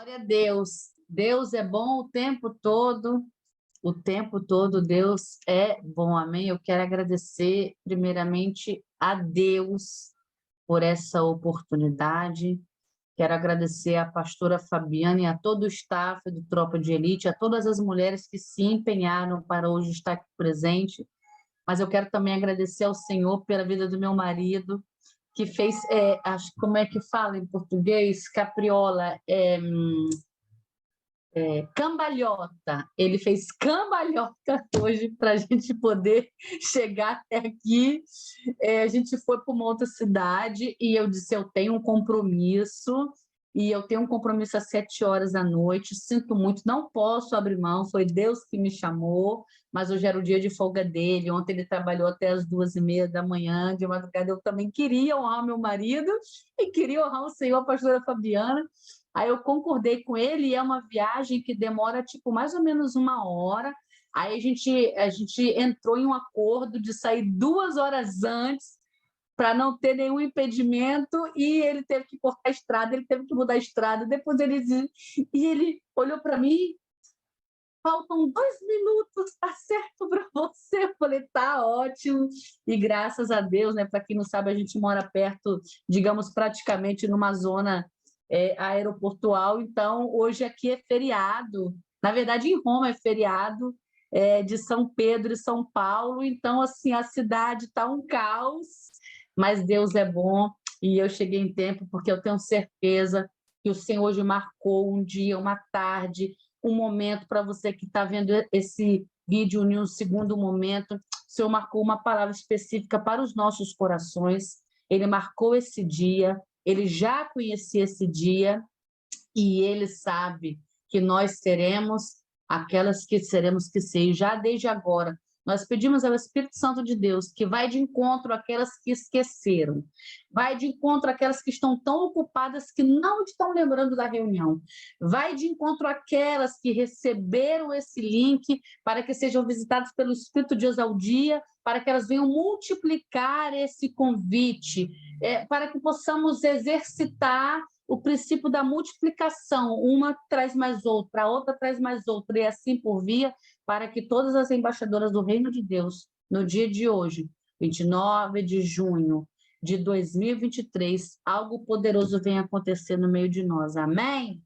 Glória a Deus. Deus é bom o tempo todo. O tempo todo Deus é bom. Amém. Eu quero agradecer primeiramente a Deus por essa oportunidade. Quero agradecer à pastora Fabiana e a todo o staff do Tropa de Elite, a todas as mulheres que se empenharam para hoje estar aqui presente. Mas eu quero também agradecer ao Senhor pela vida do meu marido, que fez, como é que fala em português? Capriola, cambalhota. Ele fez cambalhota hoje para a gente poder chegar até aqui. A gente foi para uma outra cidade e eu disse, eu tenho um compromisso, e eu tenho um compromisso às 7 horas da noite, sinto muito, não posso abrir mão, foi Deus que me chamou, mas hoje era o dia de folga dele, ontem ele trabalhou até as 2h30 da manhã, de madrugada eu também queria honrar meu marido e queria honrar o Senhor, a pastora Fabiana. Aí eu concordei com ele, e é uma viagem que demora tipo mais ou menos 1 hora. Aí a gente entrou em um acordo de sair 2 horas antes para não ter nenhum impedimento, e ele teve que cortar a estrada, ele teve que mudar a estrada. Depois ele olhou para mim, faltam 2 minutos, tá certo para você? Eu falei, tá ótimo. E graças a Deus, né? Para quem não sabe, a gente mora perto, digamos, praticamente numa zona aeroportual, então hoje aqui é feriado. Na verdade, em Roma é feriado, de São Pedro e São Paulo, então assim a cidade está um caos, mas Deus é bom e eu cheguei em tempo, porque eu tenho certeza que o Senhor hoje marcou um dia, uma tarde, um momento para você que está vendo esse vídeo em um segundo momento. O Senhor marcou uma palavra específica para os nossos corações, Ele marcou esse dia, Ele já conhecia esse dia, e Ele sabe que nós seremos aquelas que seremos que ser. Já desde agora, nós pedimos ao Espírito Santo de Deus, que vai de encontro àquelas que esqueceram, vai de encontro àquelas que estão tão ocupadas que não estão lembrando da reunião, vai de encontro àquelas que receberam esse link para que sejam visitadas pelo Espírito de Deus ao dia, para que elas venham multiplicar esse convite, para que possamos exercitar o princípio da multiplicação, uma traz mais outra, a outra traz mais outra, e assim por via, para que todas as embaixadoras do Reino de Deus, no dia de hoje, 29 de junho de 2023, algo poderoso venha acontecer no meio de nós. Amém?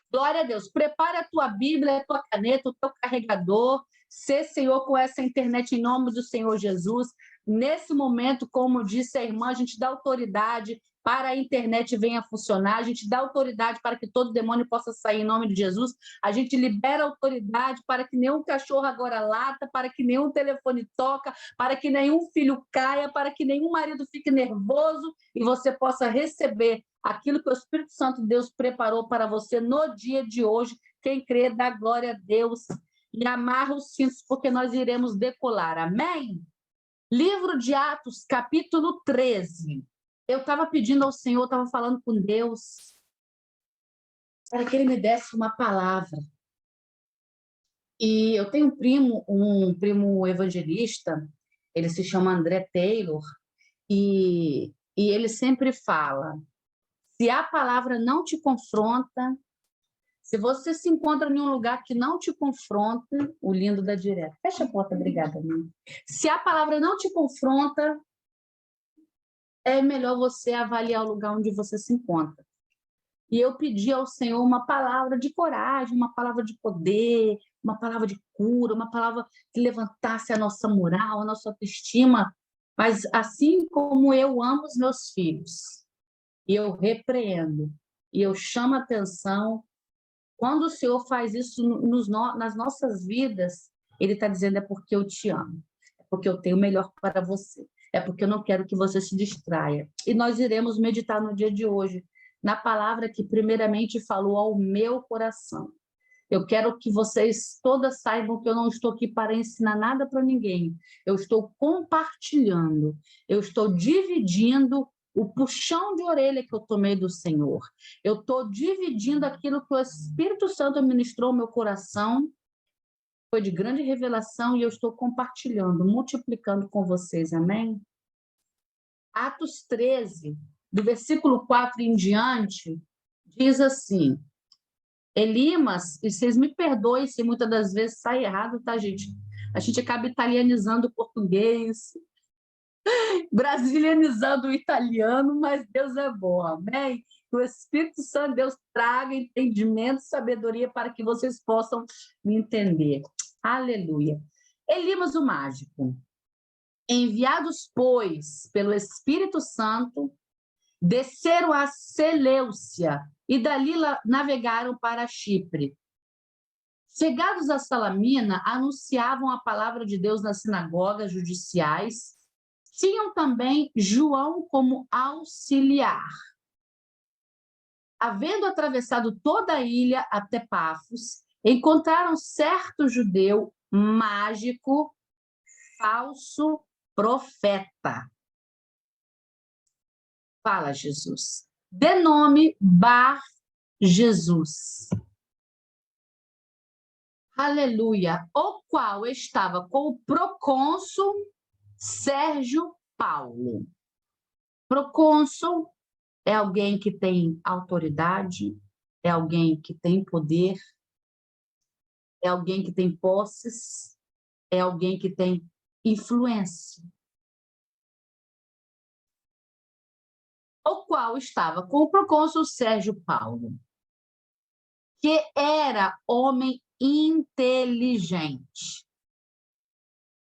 Glória a Deus. Prepara a tua Bíblia, a tua caneta, o teu carregador. Sê, Senhor, com essa internet em nome do Senhor Jesus. Nesse momento, como disse a irmã, a gente dá autoridade para a internet venha funcionar, a gente dá autoridade para que todo demônio possa sair em nome de Jesus, a gente libera autoridade para que nenhum cachorro agora lata, para que nenhum telefone toca, para que nenhum filho caia, para que nenhum marido fique nervoso e você possa receber aquilo que o Espírito Santo de Deus preparou para você no dia de hoje. Quem crê, dá glória a Deus e amarra os cintos, porque nós iremos decolar. Amém? Livro de Atos, capítulo 13. Eu estava pedindo ao Senhor, estava falando com Deus, para que Ele me desse uma palavra. E eu tenho um primo evangelista, ele se chama André Taylor, e ele sempre fala, se a palavra não te confronta, se você se encontra em um lugar que não te confronta, o lindo da direta. Fecha a porta, obrigada, mãe. Se a palavra não te confronta, é melhor você avaliar o lugar onde você se encontra. E eu pedi ao Senhor uma palavra de coragem, uma palavra de poder, uma palavra de cura, uma palavra que levantasse a nossa moral, a nossa autoestima. Mas assim como eu amo os meus filhos, e eu repreendo, e eu chamo a atenção, quando o Senhor faz isso nas nossas vidas, Ele está dizendo, é porque eu te amo, é porque eu tenho o melhor para você, é porque eu não quero que você se distraia. E nós iremos meditar no dia de hoje, na palavra que primeiramente falou ao meu coração. Eu quero que vocês todas saibam que eu não estou aqui para ensinar nada para ninguém. Eu estou compartilhando, eu estou dividindo o puxão de orelha que eu tomei do Senhor. Eu estou dividindo aquilo que o Espírito Santo ministrou ao meu coração, foi de grande revelação, e eu estou compartilhando, multiplicando com vocês, amém? Atos 13, do versículo 4 em diante, diz assim, Elimas, e vocês me perdoem se muitas das vezes sai errado, tá, gente? A gente acaba italianizando o português, brasilianizando o italiano, mas Deus é bom, amém? Que o Espírito Santo de Deus traga entendimento e sabedoria para que vocês possam me entender. Aleluia. Elimas o mágico. Enviados, pois, pelo Espírito Santo, desceram a Seleucia e dali navegaram para Chipre. Chegados a Salamina, anunciavam a palavra de Deus nas sinagogas judiciais. Tinham também João como auxiliar. Havendo atravessado toda a ilha até Pafos, encontraram certo judeu mágico, falso profeta. Fala, Jesus. De nome Bar Jesus. Aleluia. O qual estava com o procônsul Sérgio Paulo. Procônsul é alguém que tem autoridade, é alguém que tem poder, é alguém que tem posses, é alguém que tem influência. O qual estava com o procônsul Sérgio Paulo, que era homem inteligente.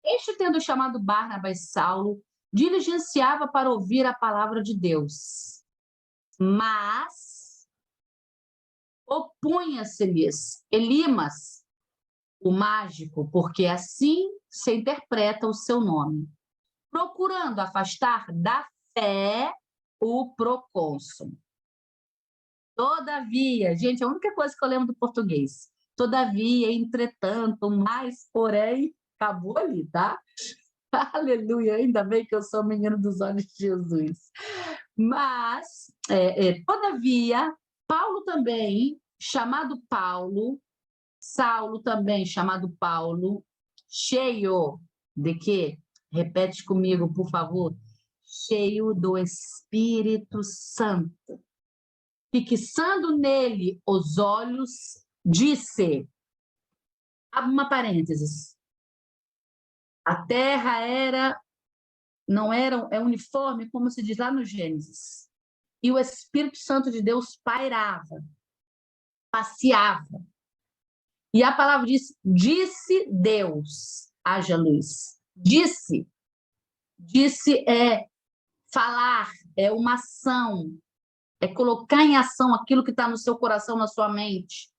Este, tendo chamado Barnabas e Saulo, diligenciava para ouvir a palavra de Deus. Mas opunha-se-lhes Elimas, o mágico, porque assim se interpreta o seu nome, procurando afastar da fé o procônsul. Todavia, gente, a única coisa que eu lembro do português. Todavia, entretanto, mas, porém, acabou ali, tá? Aleluia, ainda bem que eu sou menino dos olhos de Jesus. Mas, todavia, Paulo também, chamado Paulo, Saulo também, chamado Paulo, cheio de quê? Repete comigo, por favor. Cheio do Espírito Santo. Fixando nele os olhos, disse, abre uma parênteses, a terra não era uniforme, como se diz lá no Gênesis, e o Espírito Santo de Deus pairava, passeava, e a palavra diz, disse Deus, haja luz, disse é falar, é uma ação, é colocar em ação aquilo que está no seu coração, na sua mente.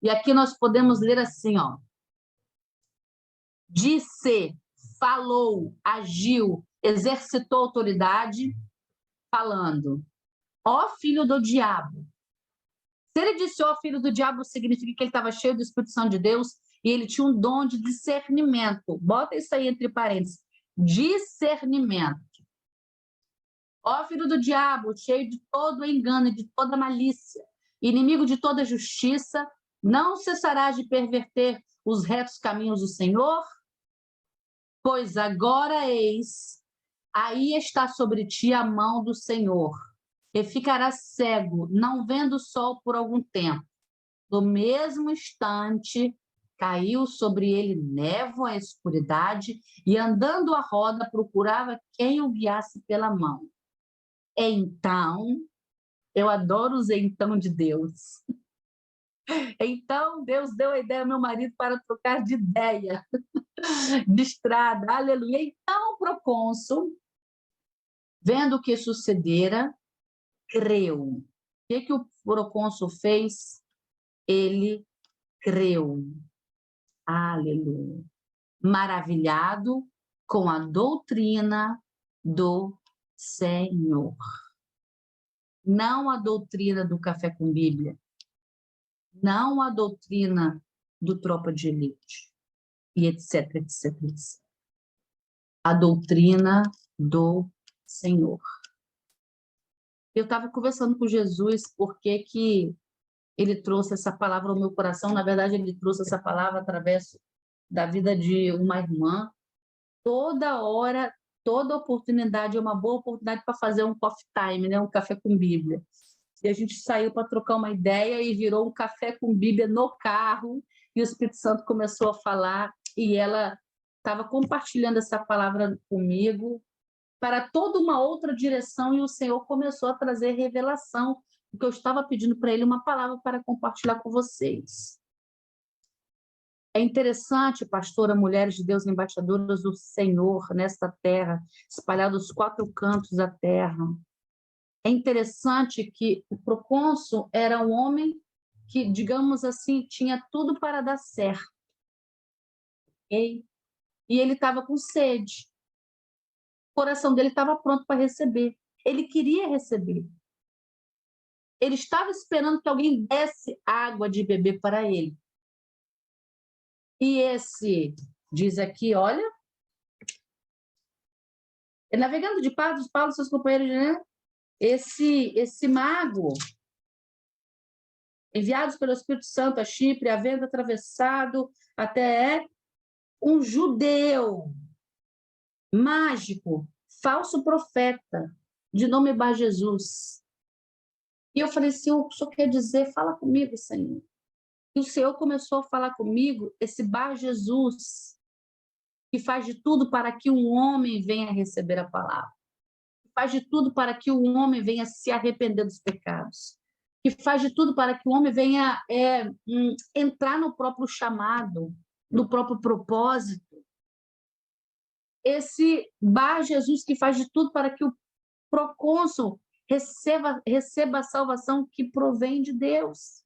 E aqui nós podemos ler assim, ó. Disse, falou, agiu, exercitou autoridade, falando. Ó filho do diabo. Se ele disse ó filho do diabo, significa que ele estava cheio do Espírito Santo de Deus e ele tinha um dom de discernimento. Bota isso aí entre parênteses. Discernimento. Ó filho do diabo, cheio de todo engano e de toda malícia, inimigo de toda justiça, não cessarás de perverter os retos caminhos do Senhor? Pois agora eis, aí está sobre ti a mão do Senhor, e ficarás cego, não vendo o sol por algum tempo. No mesmo instante, caiu sobre ele névoa, a escuridade, e andando à roda, procurava quem o guiasse pela mão. Então, eu adoro os então de Deus. Então, Deus deu a ideia ao meu marido para trocar de ideia, de estrada, aleluia. Então, o procônsul, vendo o que sucedera, creu. O que o procônsul fez? Ele creu. Aleluia. Maravilhado com a doutrina do Senhor. Não a doutrina do café com Bíblia. Não a doutrina do tropa de elite. E etc, etc, etc. A doutrina do Senhor. Eu estava conversando com Jesus porque que ele trouxe essa palavra ao meu coração. Na verdade, ele trouxe essa palavra através da vida de uma irmã. Toda hora, toda oportunidade é uma boa oportunidade para fazer um coffee time, né? Um café com Bíblia. E a gente saiu para trocar uma ideia e virou um café com Bíblia no carro, e o Espírito Santo começou a falar, e ela estava compartilhando essa palavra comigo para toda uma outra direção, e o Senhor começou a trazer revelação, porque eu estava pedindo para ele uma palavra para compartilhar com vocês. É interessante, pastora, mulheres de Deus, embaixadoras do Senhor nesta terra, espalhadas os 4 cantos da terra. É interessante que o procônsul era um homem que, digamos assim, tinha tudo para dar certo. Okay? E ele estava com sede. O coração dele estava pronto para receber. Ele queria receber. Ele estava esperando que alguém desse água de beber para ele. E esse, diz aqui, olha, navegando de Paulo, seus companheiros, né? Esse mago, enviados pelo Espírito Santo a Chipre, havendo atravessado até um judeu, mágico, falso profeta, de nome Bar Jesus. E eu falei, Senhor, o senhor quer dizer? Fala comigo, Senhor. E o Senhor começou a falar comigo, esse Bar Jesus, que faz de tudo para que um homem venha receber a palavra. Que faz de tudo para que o homem venha se arrepender dos pecados. Que faz de tudo para que o homem venha entrar no próprio chamado, no próprio propósito. Esse Bar Jesus que faz de tudo para que o procônsul receba a salvação que provém de Deus.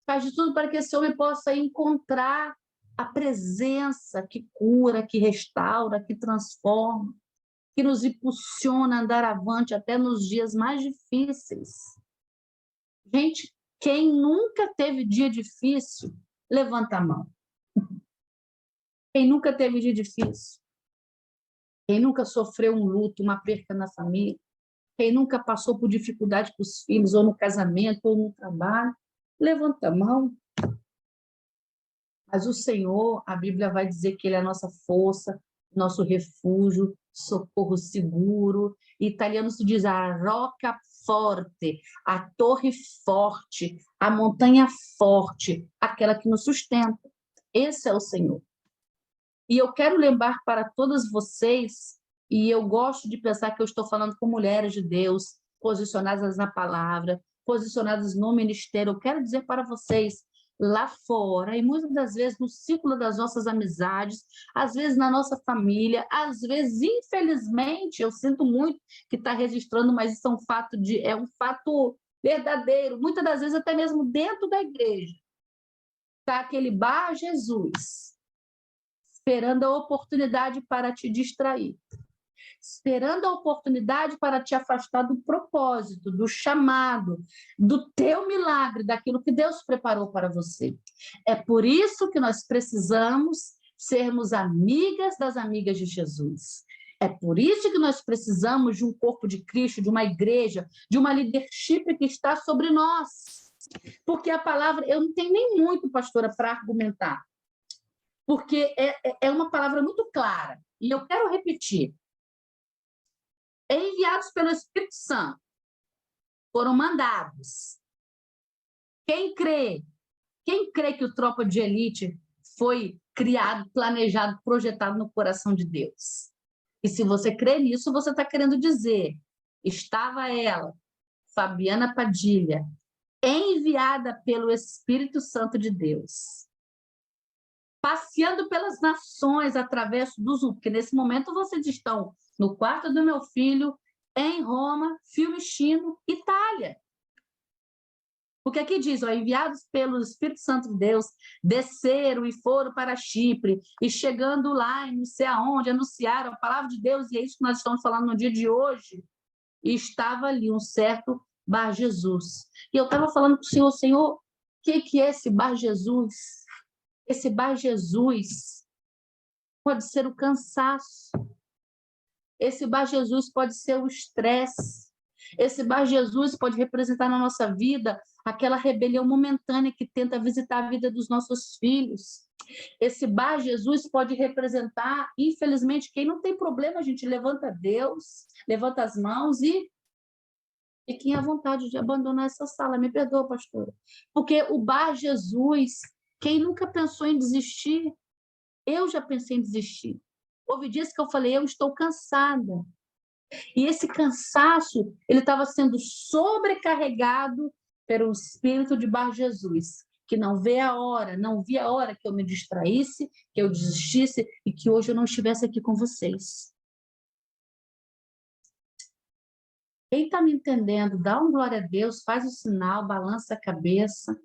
Faz de tudo para que esse homem possa encontrar a presença que cura, que restaura, que transforma, que nos impulsiona a andar avante até nos dias mais difíceis. Gente, quem nunca teve dia difícil, levanta a mão. Quem nunca teve dia difícil? Quem nunca sofreu um luto, uma perda na família? Quem nunca passou por dificuldade com os filhos, ou no casamento, ou no trabalho? Levanta a mão. Mas o Senhor, a Bíblia vai dizer que Ele é a nossa força, nosso refúgio, socorro seguro. Em italiano se diz a roca forte, a torre forte, a montanha forte, aquela que nos sustenta. Esse é o Senhor. E eu quero lembrar para todas vocês, e eu gosto de pensar que eu estou falando com mulheres de Deus, posicionadas na palavra, posicionadas no ministério. Eu quero dizer para vocês, lá fora, e muitas das vezes no círculo das nossas amizades, às vezes na nossa família, às vezes, infelizmente, eu sinto muito que está registrando, mas isso é um fato verdadeiro, muitas das vezes até mesmo dentro da igreja. Está aquele Bar Jesus, esperando a oportunidade para te distrair, esperando a oportunidade para te afastar do propósito, do chamado, do teu milagre, daquilo que Deus preparou para você. É por isso que nós precisamos sermos amigas das amigas de Jesus. É por isso que nós precisamos de um corpo de Cristo, de uma igreja, de uma leadership que está sobre nós. Porque a palavra, eu não tenho nem muito, pastora, para argumentar. Porque é uma palavra muito clara. E eu quero repetir. Enviados pelo Espírito Santo, foram mandados. Quem crê que o Tropa de Elite foi criado, planejado, projetado no coração de Deus? E se você crê nisso, você está querendo dizer, estava ela, Fabiana Padilha, enviada pelo Espírito Santo de Deus, passeando pelas nações através do Zoom, porque nesse momento vocês estão no quarto do meu filho, em Roma, Fiumicino, Itália. Porque aqui diz, enviados pelo Espírito Santo de Deus, desceram e foram para Chipre, e chegando lá, não sei aonde, anunciaram a palavra de Deus, e é isso que nós estamos falando no dia de hoje. E estava ali um certo Bar Jesus. E eu estava falando para o Senhor, o que é esse Bar Jesus? Esse Bar Jesus pode ser o cansaço. Esse Bar Jesus pode ser o estresse. Esse Bar Jesus pode representar na nossa vida aquela rebelião momentânea que tenta visitar a vida dos nossos filhos. Esse Bar Jesus pode representar, infelizmente, quem não tem problema, a gente levanta Deus, levanta as mãos e Fiquem à vontade de abandonar essa sala. Me perdoa, pastora. Porque o Bar Jesus, quem nunca pensou em desistir? Eu já pensei em desistir. Houve dias que eu falei, eu estou cansada. E esse cansaço, ele estava sendo sobrecarregado pelo espírito de Bar Jesus, que não via a hora que eu me distraísse, que eu desistisse e que hoje eu não estivesse aqui com vocês. Quem está me entendendo, dá um glória a Deus, faz o sinal, balança a cabeça.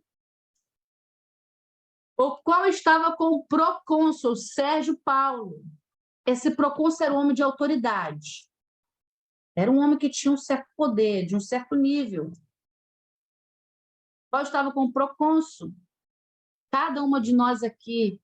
O qual estava com o procônsul Sérgio Paulo. Esse procônsul era um homem de autoridade. Era um homem que tinha um certo poder, de um certo nível. Qual estava com o procônsul. Cada uma de nós aqui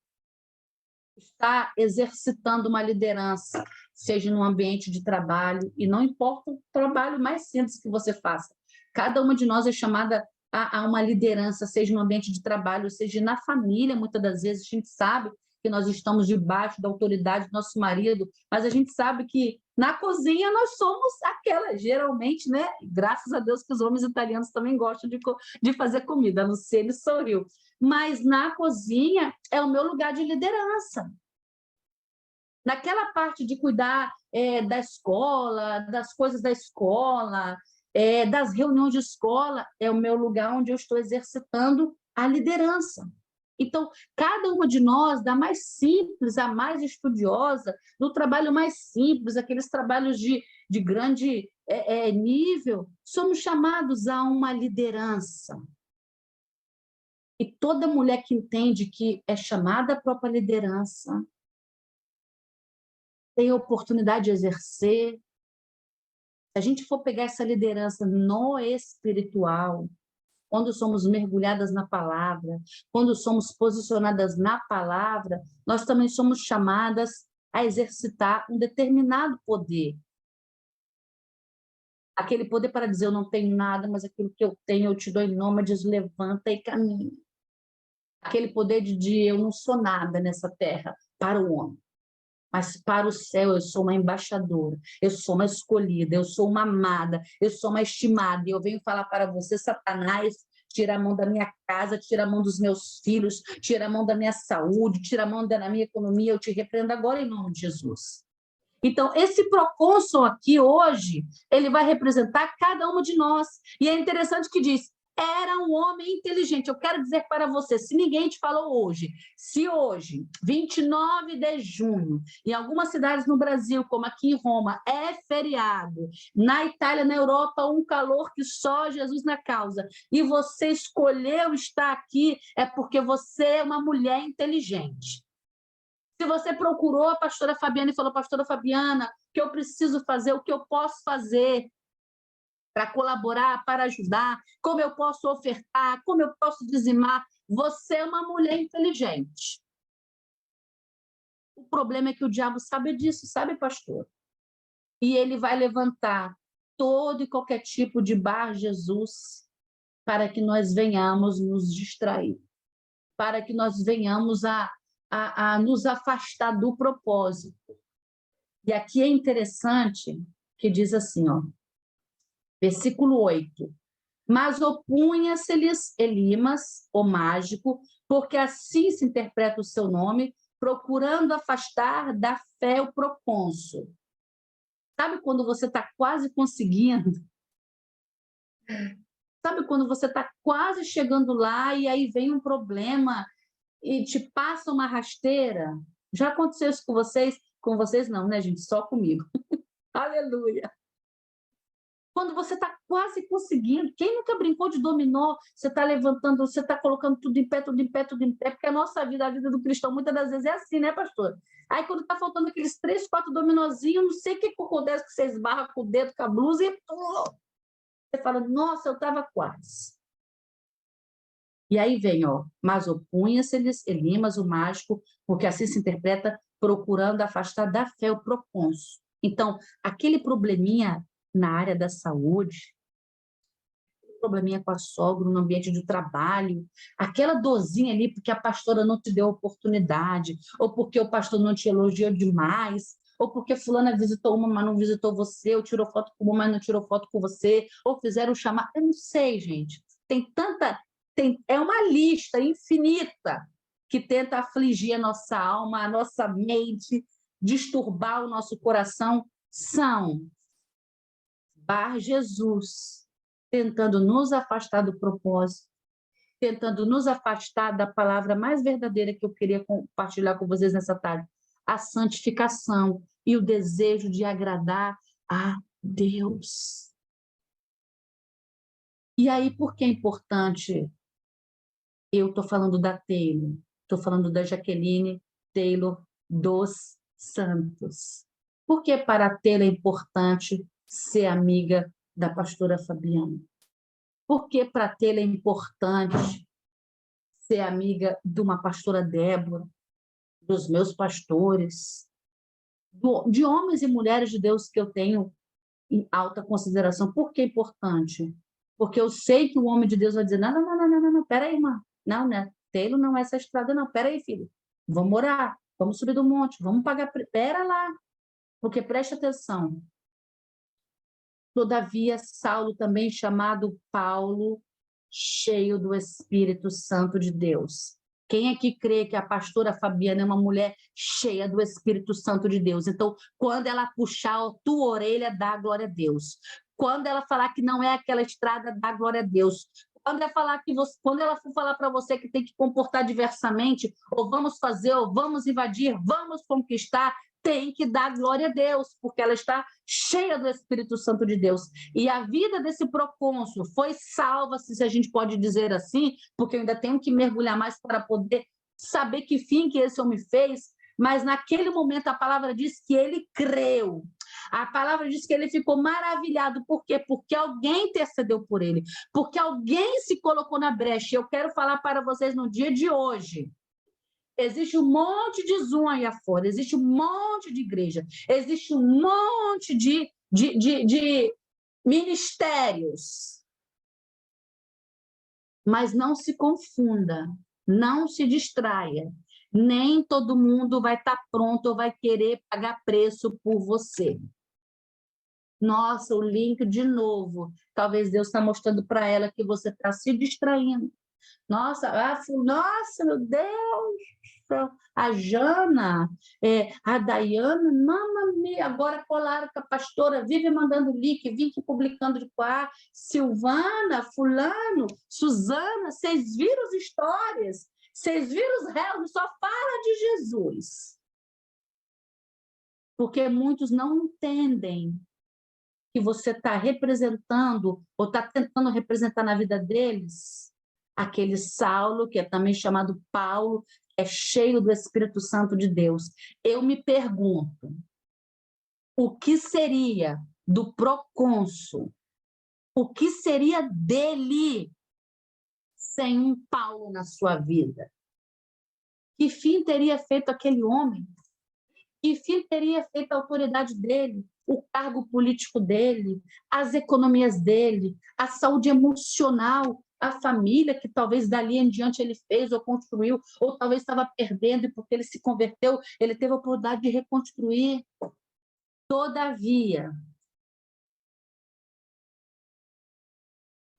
está exercitando uma liderança, seja no ambiente de trabalho, e não importa o trabalho mais simples que você faça. Cada uma de nós é chamada a uma liderança, seja no ambiente de trabalho, seja na família. Muitas das vezes a gente sabe que nós estamos debaixo da autoridade do nosso marido, mas a gente sabe que na cozinha nós somos aquela, geralmente, né? Graças a Deus que os homens italianos também gostam de fazer comida, a Luciene sorriu. Mas na cozinha é o meu lugar de liderança. Naquela parte de cuidar da escola, das coisas da escola, das reuniões de escola, é o meu lugar onde eu estou exercitando a liderança. Então, cada uma de nós, da mais simples à mais estudiosa, do trabalho mais simples, aqueles trabalhos de grande nível, somos chamados a uma liderança. E toda mulher que entende que é chamada à própria liderança, tem a oportunidade de exercer. Se a gente for pegar essa liderança no espiritual, quando somos mergulhadas na palavra, quando somos posicionadas na palavra, nós também somos chamadas a exercitar um determinado poder. Aquele poder para dizer, eu não tenho nada, mas aquilo que eu tenho, eu te dou em nome, diz, levanta e caminha. Aquele poder de eu não sou nada nessa terra para o homem, mas para o céu eu sou uma embaixadora, eu sou uma escolhida, eu sou uma amada, eu sou uma estimada, e eu venho falar para você, Satanás, tira a mão da minha casa, tira a mão dos meus filhos, tira a mão da minha saúde, tira a mão da minha economia, eu te repreendo agora em nome de Jesus. Então, esse procônsul aqui hoje, ele vai representar cada uma de nós. E é interessante que diz, era um homem inteligente. Eu quero dizer para você, se ninguém te falou hoje, se hoje, 29 de junho, em algumas cidades no Brasil, como aqui em Roma, é feriado, na Itália, na Europa, um calor que só Jesus na causa, e você escolheu estar aqui, é porque você é uma mulher inteligente. Se você procurou a pastora Fabiana e falou, pastora Fabiana, o que eu preciso fazer, o que eu posso fazer para colaborar, para ajudar, como eu posso ofertar, como eu posso dizimar, você é uma mulher inteligente. O problema é que o diabo sabe disso, sabe, pastor? E ele vai levantar todo e qualquer tipo de Bar Jesus para que nós venhamos nos distrair, para que nós venhamos a nos afastar do propósito. E aqui é interessante que diz assim, ó, versículo 8. Mas opunha-se-lhes Elimas, o mágico, porque assim se interpreta o seu nome, procurando afastar da fé o procônsul. Sabe quando você está quase conseguindo? Sabe quando você está quase chegando lá e aí vem um problema e te passa uma rasteira? Já aconteceu isso com vocês? Com vocês não, né, gente? Só comigo. Aleluia! Quando você está quase conseguindo, quem nunca brincou de dominó, você está levantando, você está colocando tudo em pé, tudo em pé, tudo em pé, porque a nossa vida, a vida do cristão, muitas das vezes é assim, né, pastor? Aí quando está faltando aqueles 3, 4 dominozinhos, não sei o que acontece, que você esbarra com o dedo, com a blusa e você fala, nossa, eu estava quase. E aí vem, ó, mas opunha-se-lhes Elimas, o mágico, porque assim se interpreta, procurando afastar da fé o procônsul. Então, aquele probleminha na área da saúde, probleminha com a sogra no ambiente de trabalho, aquela dorzinha ali porque a pastora não te deu oportunidade, ou porque o pastor não te elogiou demais, ou porque fulana visitou uma, mas não visitou você, ou tirou foto com uma, mas não tirou foto com você, ou fizeram chamar, eu não sei, gente. É uma lista infinita que tenta afligir a nossa alma, a nossa mente, disturbar o nosso coração. São Bar Jesus tentando nos afastar do propósito, tentando nos afastar da palavra mais verdadeira que eu queria compartilhar com vocês nessa tarde, a santificação e o desejo de agradar a Deus. E aí, por que é importante? Eu estou falando da Taylor, estou falando da Jaqueline Taylor dos Santos. Por que para a Taylor é importante ser amiga da pastora Fabiana? Por que para a Taylor é importante ser amiga de uma pastora Débora, dos meus pastores, de homens e mulheres de Deus que eu tenho em alta consideração? Por que é importante? Porque eu sei que o homem de Deus vai dizer, não, peraí, irmã, não, né? Taylor não é essa estrada, não, peraí, filho, vamos orar, vamos subir do monte, vamos pagar, pera lá, porque preste atenção. Todavia, Saulo, também chamado Paulo, cheio do Espírito Santo de Deus. Quem é que crê que a pastora Fabiana é uma mulher cheia do Espírito Santo de Deus? Então, quando ela puxar a tua orelha, dá glória a Deus. Quando ela falar que não é aquela estrada, dá glória a Deus. Quando ela for falar para você que tem que comportar diversamente, ou vamos fazer, ou vamos invadir, vamos conquistar, tem que dar glória a Deus, porque ela está cheia do Espírito Santo de Deus. E a vida desse procônsul foi salva, se a gente pode dizer assim, porque eu ainda tenho que mergulhar mais para poder saber que fim que esse homem fez, mas naquele momento a palavra diz que ele creu. A palavra diz que ele ficou maravilhado. Por quê? Porque alguém intercedeu por ele, porque alguém se colocou na brecha. Eu quero falar para vocês no dia de hoje. Existe um monte de Zoom aí afora, existe um monte de igreja, existe um monte de ministérios. Mas não se confunda, não se distraia. Nem todo mundo vai estar pronto ou vai querer pagar preço por você. Nossa, o link de novo. Talvez Deus está mostrando para ela que você está se distraindo. Nossa, meu Deus! A Jana, a Dayana, agora colaram com a pastora, vive mandando link publicando de quá, Silvana, fulano, Suzana, vocês viram as histórias? Vocês viram os réus? Só fala de Jesus. Porque muitos não entendem que você está representando, ou está tentando representar na vida deles, aquele Saulo, que é também chamado Paulo, é cheio do Espírito Santo de Deus. Eu me pergunto, o que seria do procônsul? O que seria dele sem um Paulo na sua vida? Que fim teria feito aquele homem? Que fim teria feito a autoridade dele? O cargo político dele, as economias dele, a saúde emocional, a família que talvez dali em diante ele fez ou construiu, ou talvez estava perdendo e porque ele se converteu, ele teve a oportunidade de reconstruir. Todavia,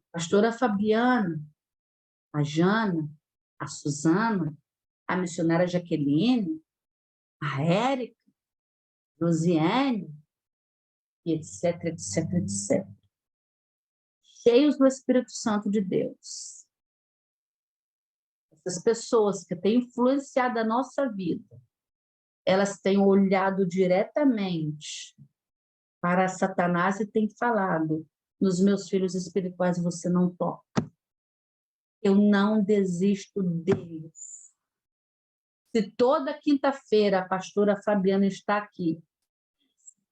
a pastora Fabiana, a Jana, a Suzana, a missionária Jaqueline, a Érica, Rosiane, etc, etc, etc. Cheios do Espírito Santo de Deus. Essas pessoas que têm influenciado a nossa vida, elas têm olhado diretamente para Satanás e têm falado, nos meus filhos espirituais você não toca. Eu não desisto deles. Se toda quinta-feira a pastora Fabiana está aqui,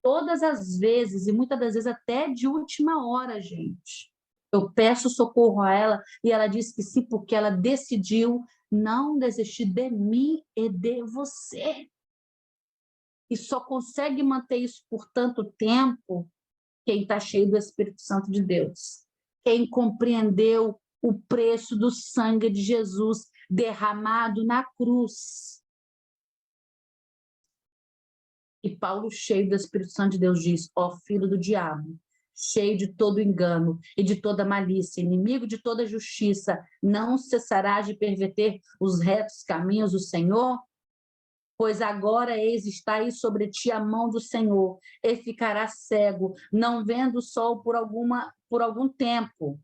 todas as vezes, e muitas das vezes até de última hora, gente, eu peço socorro a ela e ela diz que sim, porque ela decidiu não desistir de mim e de você. E só consegue manter isso por tanto tempo quem está cheio do Espírito Santo de Deus. Quem compreendeu o preço do sangue de Jesus derramado na cruz. E Paulo, cheio do Espírito Santo de Deus, diz: ó filho do diabo, cheio de todo engano e de toda malícia, inimigo de toda justiça, não cessarás de perverter os retos caminhos do Senhor? Pois agora eis está aí sobre ti a mão do Senhor, e ficará cego, não vendo o sol por algum tempo.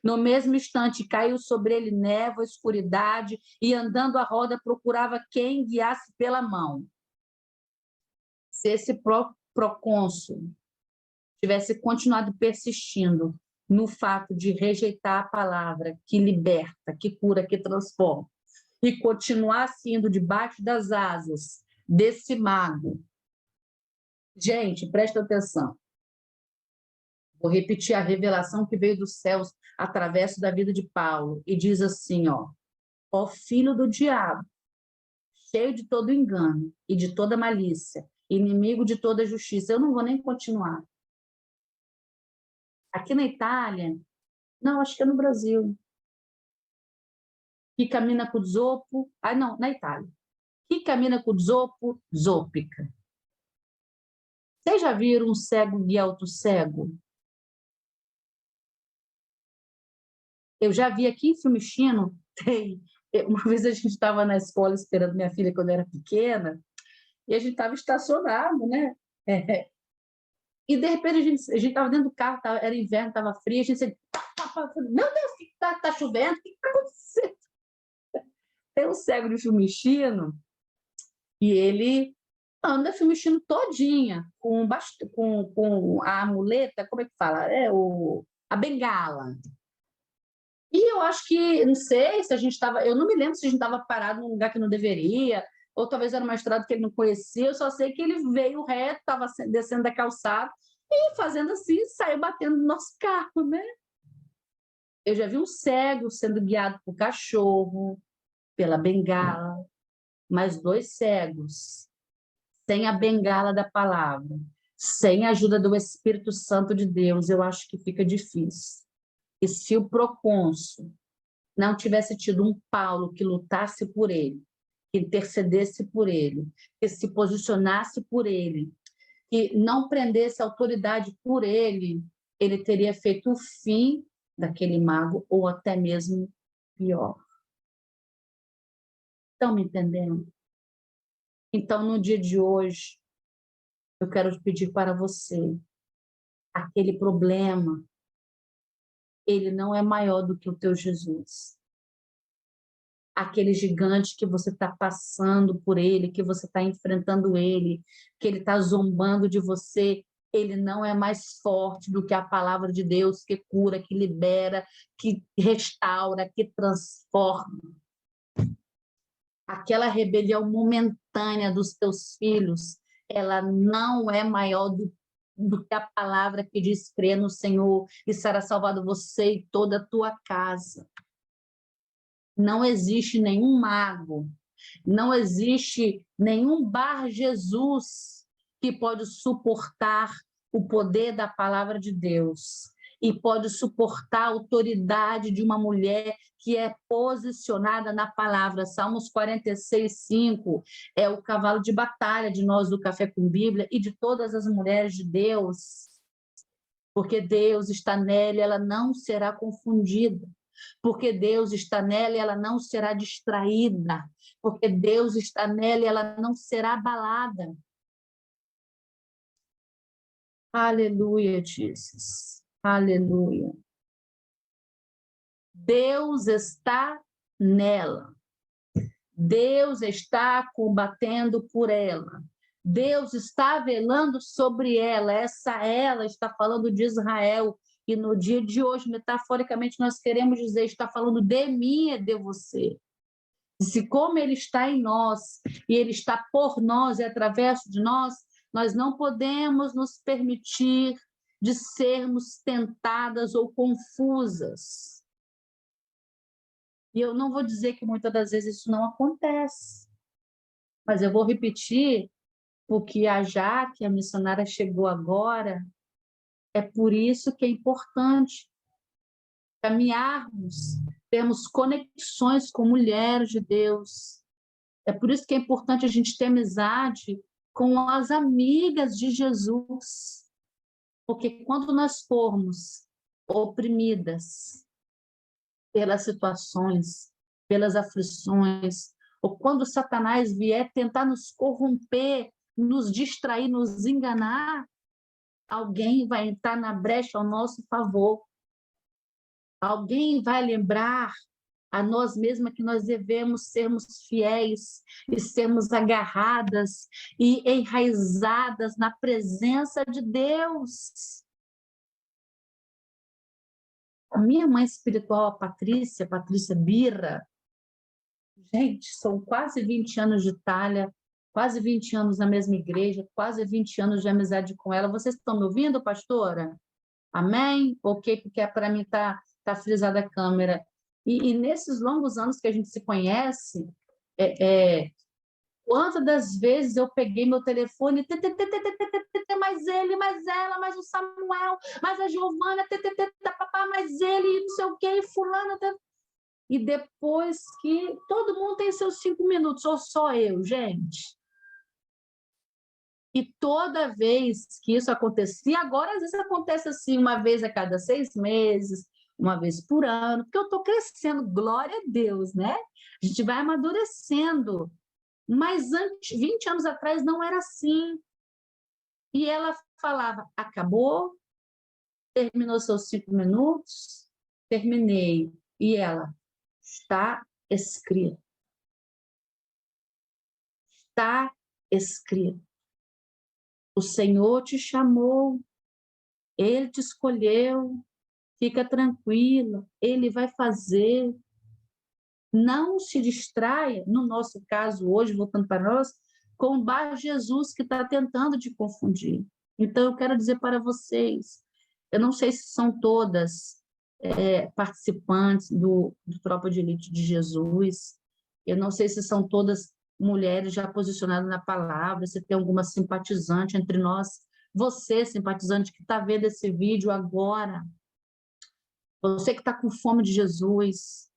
No mesmo instante caiu sobre ele névoa, escuridade, e andando à roda procurava quem guiasse pela mão. Se esse procônsul tivesse continuado persistindo no fato de rejeitar a palavra que liberta, que cura, que transforma, e continuasse indo debaixo das asas desse mago. Gente, presta atenção. Vou repetir a revelação que veio dos céus através da vida de Paulo, e diz assim, ó filho do diabo, cheio de todo engano e de toda malícia, inimigo de toda justiça. Eu não vou nem continuar. Aqui na Itália, não, acho que é no Brasil. Chi cammina com zoppo, não, na Itália. Chi cammina com zoppo, zoppica. Vocês já viram um cego guiar outro cego? Eu já vi aqui em Fiumicino, uma vez a gente estava na escola esperando minha filha quando era pequena, e a gente estava estacionado, né? E de repente a gente estava dentro do carro, era inverno, estava frio, a gente disse, meu Deus, está chovendo, o que está acontecendo? Tem um cego de Fiumicino, e ele anda Fiumicino todinha, com a muleta, como é que fala? A bengala. E eu acho que, não sei se a gente estava, eu não me lembro se a gente estava parado num lugar que não deveria, ou talvez era uma estrada que ele não conhecia, eu só sei que ele veio reto, estava descendo da calçada, e fazendo assim, saiu batendo no nosso carro, né? Eu já vi um cego sendo guiado por cachorro, pela bengala, mas 2 cegos, sem a bengala da palavra, sem a ajuda do Espírito Santo de Deus, eu acho que fica difícil. E se o procônsul não tivesse tido um Paulo que lutasse por ele, que intercedesse por ele, que se posicionasse por ele, que não prendesse a autoridade por ele, ele teria feito o fim daquele mago, ou até mesmo pior. Estão me entendendo? Então, no dia de hoje, eu quero pedir para você, aquele problema, ele não é maior do que o teu Jesus. Aquele gigante que você está passando por ele, que você está enfrentando ele, que ele está zombando de você, ele não é mais forte do que a palavra de Deus, que cura, que libera, que restaura, que transforma. Aquela rebelião momentânea dos teus filhos, ela não é maior do que a palavra que diz: crê no Senhor e será salvado você e toda a tua casa. Não existe nenhum mago, não existe nenhum Bar Jesus que pode suportar o poder da palavra de Deus e pode suportar a autoridade de uma mulher que é posicionada na palavra. Salmos 46:5 é o cavalo de batalha de nós do Café com Bíblia e de todas as mulheres de Deus, porque Deus está nela e ela não será confundida. Porque Deus está nela e ela não será distraída. Porque Deus está nela e ela não será abalada. Aleluia, Jesus. Aleluia. Deus está nela. Deus está combatendo por ela. Deus está velando sobre ela. Ela está falando de Israel. E no dia de hoje, metaforicamente, nós queremos dizer, está falando de mim e de você. Se como Ele está em nós, e Ele está por nós e através de nós, nós não podemos nos permitir de sermos tentadas ou confusas. E eu não vou dizer que muitas das vezes isso não acontece, mas eu vou repetir, porque a Jaque, a missionária, chegou agora. É por isso que é importante caminharmos, termos conexões com mulheres de Deus. É por isso que é importante a gente ter amizade com as amigas de Jesus. Porque quando nós formos oprimidas pelas situações, pelas aflições, ou quando Satanás vier tentar nos corromper, nos distrair, nos enganar, alguém vai entrar na brecha ao nosso favor. Alguém vai lembrar a nós mesmas que nós devemos sermos fiéis e sermos agarradas e enraizadas na presença de Deus. A minha mãe espiritual, a Patrícia Birra, gente, são quase 20 anos de Itália, quase 20 anos na mesma igreja, quase 20 anos de amizade com ela. Vocês estão me ouvindo, pastora? Amém? Ok, porque para mim tá frisada a câmera. E nesses longos anos que a gente se conhece, quantas das vezes eu peguei meu telefone, mais ele, mais ela, mais o Samuel, mais a Giovana, mais ele, não sei o quê, fulano. E depois que todo mundo tem seus 5 minutos, ou só eu, gente. E toda vez que isso acontecia, agora às vezes acontece assim, uma vez a cada 6 meses, uma vez por ano, porque eu estou crescendo, glória a Deus, né? A gente vai amadurecendo. Mas antes, 20 anos atrás não era assim. E ela falava, acabou, terminou seus 5 minutos, terminei. E ela, está escrito. Está escrito. O Senhor te chamou, Ele te escolheu, fica tranquila, Ele vai fazer. Não se distraia, no nosso caso hoje, voltando para nós, com o Bar Jesus que está tentando te confundir. Então, eu quero dizer para vocês, eu não sei se são todas participantes do Tropa de Elite de Jesus, eu não sei se são todas mulheres já posicionadas na palavra, se tem alguma simpatizante entre nós, você, simpatizante, que está vendo esse vídeo agora, você que está com fome de Jesus,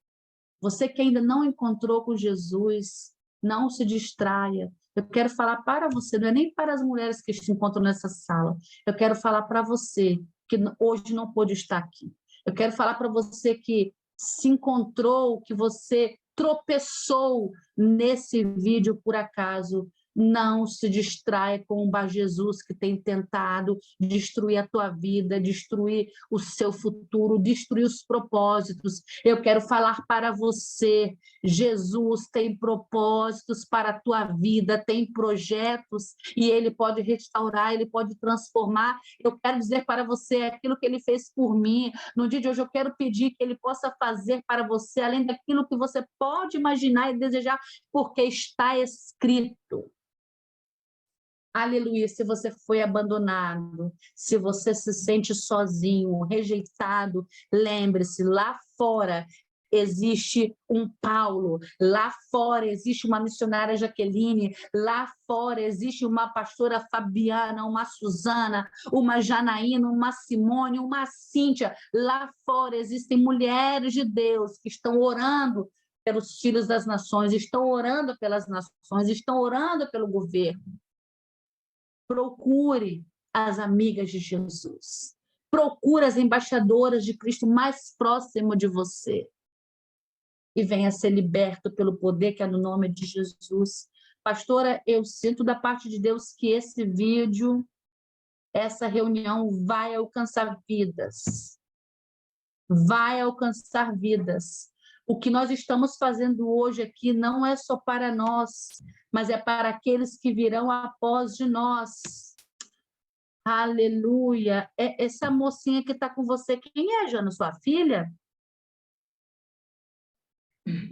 você que ainda não encontrou com Jesus, não se distraia. Eu quero falar para você, não é nem para as mulheres que se encontram nessa sala, eu quero falar para você que hoje não pôde estar aqui. Eu quero falar para você que se encontrou, que você tropeçou nesse vídeo por acaso. Não se distraia com o Bar Jesus que tem tentado destruir a tua vida, destruir o seu futuro, destruir os propósitos. Eu quero falar para você, Jesus tem propósitos para a tua vida, tem projetos e Ele pode restaurar, Ele pode transformar. Eu quero dizer para você aquilo que Ele fez por mim. No dia de hoje eu quero pedir que Ele possa fazer para você, além daquilo que você pode imaginar e desejar, porque está escrito. Aleluia, se você foi abandonado, se você se sente sozinho, rejeitado, lembre-se, lá fora existe um Paulo, lá fora existe uma missionária Jaqueline, lá fora existe uma pastora Fabiana, uma Suzana, uma Janaína, uma Simone, uma Cíntia, lá fora existem mulheres de Deus que estão orando pelos filhos das nações, estão orando pelas nações, estão orando pelo governo. Procure as amigas de Jesus. Procure as embaixadoras de Cristo mais próximo de você. E venha ser liberto pelo poder que é no nome de Jesus. Pastora, eu sinto da parte de Deus que esse vídeo, essa reunião vai alcançar vidas. Vai alcançar vidas. O que nós estamos fazendo hoje aqui não é só para nós, mas é para aqueles que virão após de nós. Aleluia. Essa mocinha que está com você, quem é, Jana? Sua filha?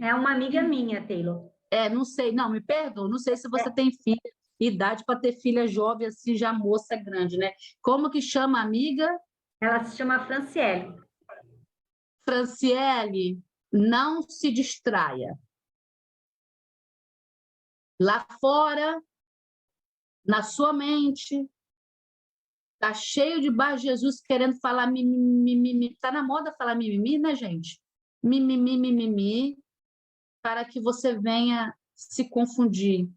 É uma amiga minha, Taylor. Não sei, não, me perdoa, não sei se você tem filha, idade para ter filha jovem assim, já moça grande, né? Como que chama a amiga? Ela se chama Franciele. Franciele, não se distraia. Lá fora, na sua mente, tá cheio de Bar Jesus querendo falar mimimi. Tá na moda falar mimimi, né, gente? Mimimi, para que você venha se confundir.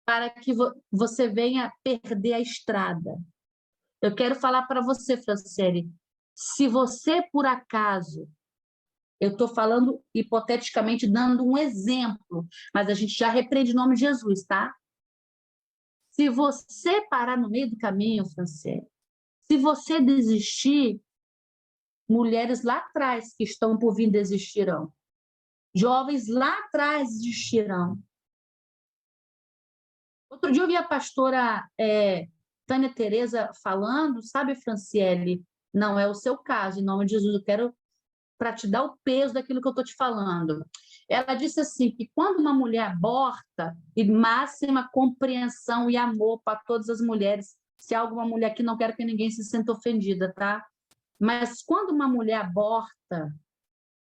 para que você venha perder a estrada. Eu quero falar para você, Franciele, se você, por acaso, eu estou falando hipoteticamente, dando um exemplo, mas a gente já repreende o nome de Jesus, tá? Se você parar no meio do caminho, Franciele, se você desistir, mulheres lá atrás que estão por vir desistirão. Jovens lá atrás desistirão. Outro dia eu vi a pastora Tânia Tereza falando, sabe, Franciele, não é o seu caso, em nome de Jesus, eu quero para te dar o peso daquilo que eu estou te falando. Ela disse assim, que quando uma mulher aborta, e máxima compreensão e amor para todas as mulheres, se há alguma mulher que não quero que ninguém se sinta ofendida, tá? Mas quando uma mulher aborta,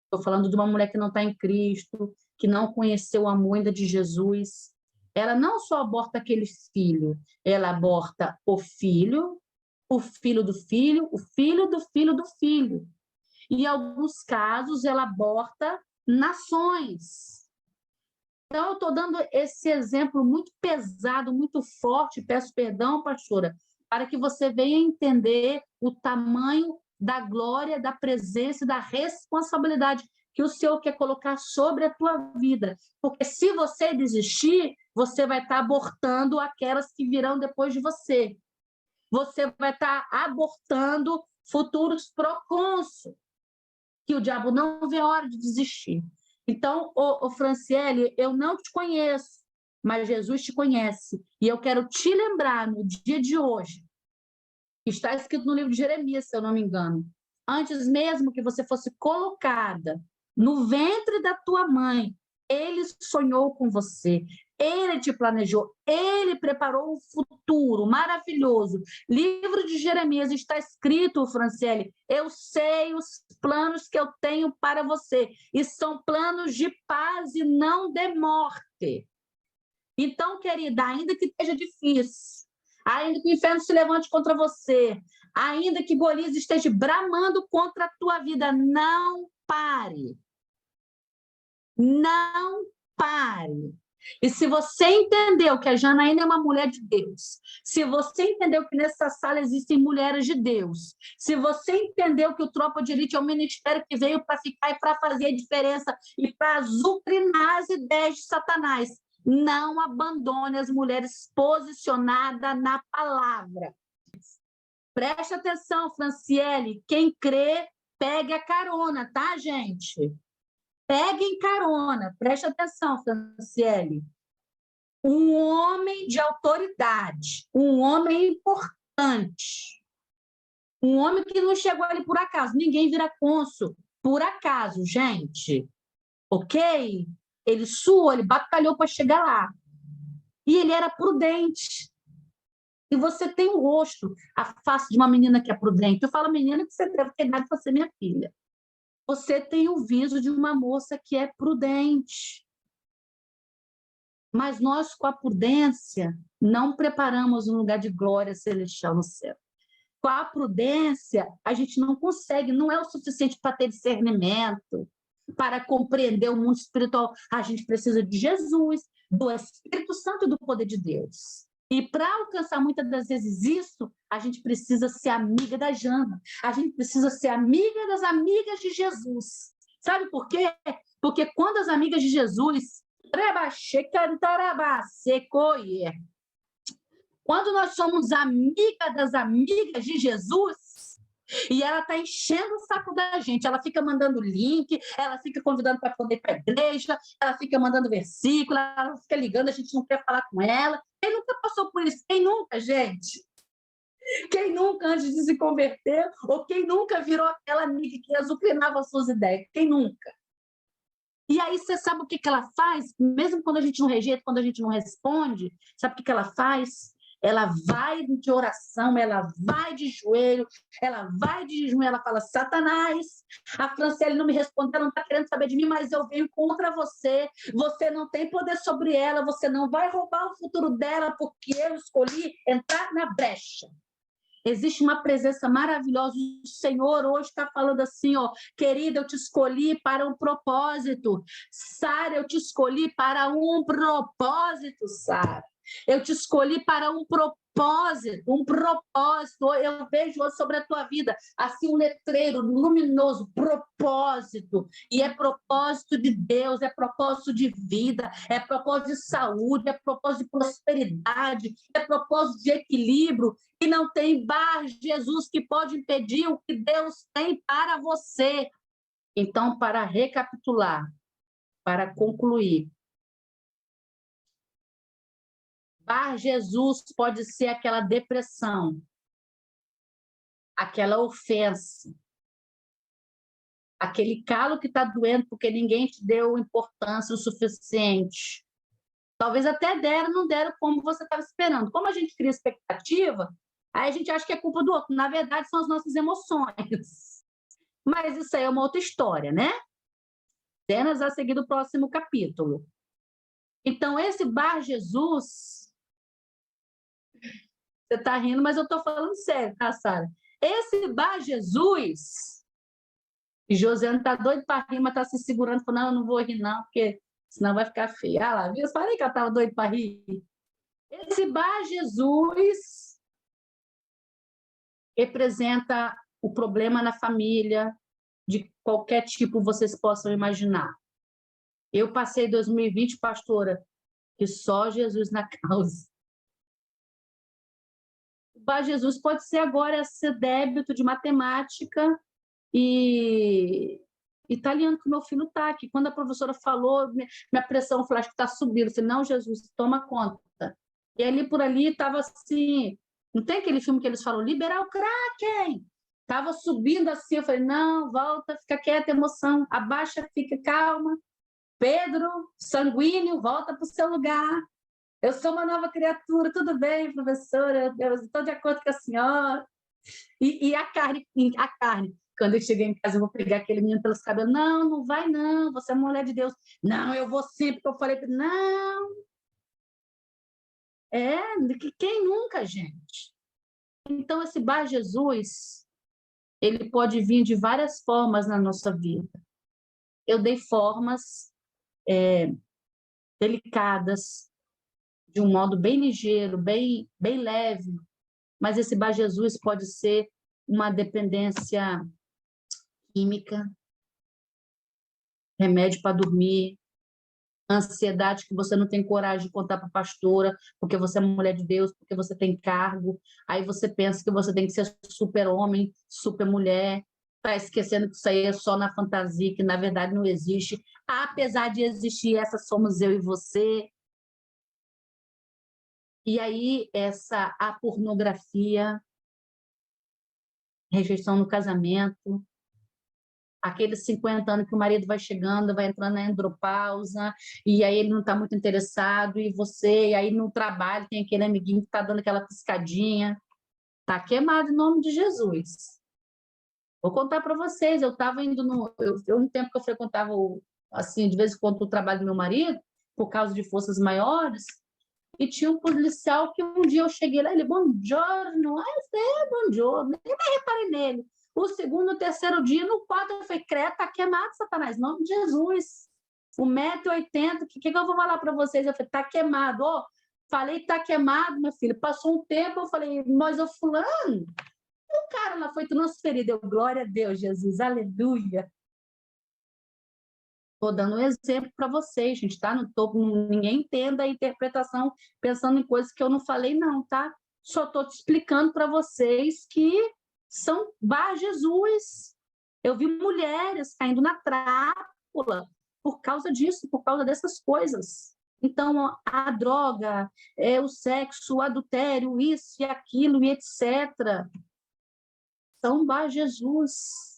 estou falando de uma mulher que não está em Cristo, que não conheceu o amor ainda de Jesus, ela não só aborta aquele filho, ela aborta o filho do filho, o filho do filho do filho. E, em alguns casos, ela aborta nações. Então, eu estou dando esse exemplo muito pesado, muito forte, peço perdão, pastora, para que você venha entender o tamanho da glória, da presença e da responsabilidade que o Senhor quer colocar sobre a tua vida. Porque se você desistir, você vai estar abortando aquelas que virão depois de você. Você vai estar abortando futuros procônsul, que o diabo não vê a hora de desistir. Então, Franciele, eu não te conheço, mas Jesus te conhece. E eu quero te lembrar, no dia de hoje, está escrito no livro de Jeremias, se eu não me engano, antes mesmo que você fosse colocada no ventre da tua mãe, ele sonhou com você, ele te planejou, ele preparou um futuro maravilhoso. Livro de Jeremias está escrito, Franciele, eu sei os planos que eu tenho para você, e são planos de paz e não de morte. Então, querida, ainda que esteja difícil, ainda que o inferno se levante contra você, ainda que Golias esteja bramando contra a tua vida, não pare. Não pare. E se você entendeu que a Janaína é uma mulher de Deus, se você entendeu que nessa sala existem mulheres de Deus, se você entendeu que o Tropa de Elite é um ministério que veio para ficar e para fazer a diferença e para azucrinar as ideias de Satanás, não abandone as mulheres posicionadas na palavra. Preste atenção, Franciele, quem crê, pegue a carona, tá, gente? Peguem carona, preste atenção, Franciele. Um homem de autoridade, um homem importante, um homem que não chegou ali por acaso, ninguém vira cônsul por acaso, gente. Ok? Ele suou, ele batalhou para chegar lá. E ele era prudente. E você tem o rosto, a face de uma menina que é prudente. Eu falo, menina, que você deve ter idade para ser minha filha. Você tem o viso de uma moça que é prudente. Mas nós, com a prudência, não preparamos um lugar de glória celestial no céu. Com a prudência, a gente não consegue, não é o suficiente para ter discernimento, para compreender o mundo espiritual. A gente precisa de Jesus, do Espírito Santo e do poder de Deus. E para alcançar muitas das vezes isso, a gente precisa ser amiga da Jana. A gente precisa ser amiga das amigas de Jesus. Sabe por quê? Porque quando as amigas de Jesus... Quando nós somos amigas das amigas de Jesus, e ela está enchendo o saco da gente, ela fica mandando link, ela fica convidando para poder ir para a igreja, ela fica mandando versículo, ela fica ligando, a gente não quer falar com ela. Quem nunca passou por isso? Quem nunca, gente? Quem nunca, antes de se converter, ou quem nunca virou aquela amiga que azucrinava as suas ideias? Quem nunca? E aí você sabe o que ela faz? Mesmo quando a gente não rejeita, quando a gente não responde, sabe o que ela faz? Ela vai de oração, ela vai de joelho, ela vai de jejum, ela fala, Satanás, a Franciele não me respondeu, não está querendo saber de mim, mas eu venho contra você, você não tem poder sobre ela, você não vai roubar o futuro dela, porque eu escolhi entrar na brecha. Existe uma presença maravilhosa. O Senhor hoje está falando assim, ó, querida, eu te escolhi para um propósito. Sara, eu te escolhi para um propósito, Sara. Eu te escolhi para um propósito, um propósito. Eu vejo hoje sobre a tua vida, assim, um letreiro luminoso, propósito. E é propósito de Deus, é propósito de vida, é propósito de saúde, é propósito de prosperidade, é propósito de equilíbrio. E não tem bar, Jesus, que pode impedir o que Deus tem para você. Então, para recapitular, para concluir, Bar Jesus pode ser aquela depressão, aquela ofensa, aquele calo que está doendo porque ninguém te deu importância o suficiente. Talvez até deram, não deram como você estava esperando. Como a gente cria expectativa, aí a gente acha que é culpa do outro. Na verdade, são as nossas emoções. Mas isso aí é uma outra história, né? Cenas a seguir do próximo capítulo. Então, esse Bar Jesus... Você está rindo, mas eu estou falando sério, tá, Sara? Esse Bar Jesus, e Josiane está doido para rir, mas está se segurando, falando, não, eu não vou rir não, porque senão vai ficar feio. Ah lá, viu? Eu falei que ela estava doida para rir. Esse Bar Jesus representa o problema na família, de qualquer tipo vocês possam imaginar. Eu passei 2020, pastora, que só Jesus na causa. Bar Jesus pode ser agora esse débito de matemática e italiano que o meu filho está aqui. Quando a professora falou, minha pressão falou, acho que está subindo. Eu falei, não, Jesus, toma conta. E ali por ali estava assim, não tem aquele filme que eles falam, liberar o Kraken? Estava subindo assim, eu falei, não, volta, fica quieta, emoção, abaixa, fica calma. Pedro, sanguíneo, volta para o seu lugar. Eu sou uma nova criatura, tudo bem, professora, eu estou de acordo com a senhora. E a carne, quando eu cheguei em casa, eu vou pegar aquele menino pelos cabelos. Não, não vai não, você é mulher de Deus. Não, eu vou sim, porque eu falei, não. Quem nunca, gente? Então, esse Bar Jesus, ele pode vir de várias formas na nossa vida. Eu dei formas delicadas, de um modo bem ligeiro, bem leve, mas esse Bar Jesus pode ser uma dependência química, remédio para dormir, ansiedade que você não tem coragem de contar para a pastora, porque você é mulher de Deus, porque você tem cargo, aí você pensa que você tem que ser super-homem, super-mulher, está esquecendo que isso aí é só na fantasia, que na verdade não existe. Apesar de existir, essa somos eu e você. E aí, a pornografia, rejeição no casamento, aqueles 50 anos que o marido vai chegando, vai entrando na andropausa, e aí ele não está muito interessado, e aí no trabalho tem aquele amiguinho que está dando aquela piscadinha. Está queimado em nome de Jesus. Vou contar para vocês, eu estava indo um tempo que eu frequentava, assim, de vez em quando, o trabalho do meu marido, por causa de forças maiores, e tinha um policial que um dia eu cheguei lá, ele, bom giorno, bom giorno, nem reparei nele. O segundo, o terceiro dia, no quarto, eu falei, credo, tá queimado, Satanás, em nome de Jesus. 1,80 m, o que eu vou falar para vocês? Eu falei, tá queimado, falei, tá queimado, meu filho. Passou um tempo, eu falei, mas o fulano, o cara lá foi transferido, eu, glória a Deus, Jesus, aleluia. Estou dando um exemplo para vocês, gente, tá? Não tô, ninguém entenda a interpretação pensando em coisas que eu não falei, não, tá? Só estou te explicando para vocês que são Bar Jesus. Eu vi mulheres caindo na trápula por causa disso, por causa dessas coisas. Então, a droga, o sexo, o adultério, isso e aquilo e etc. São Bar Jesus.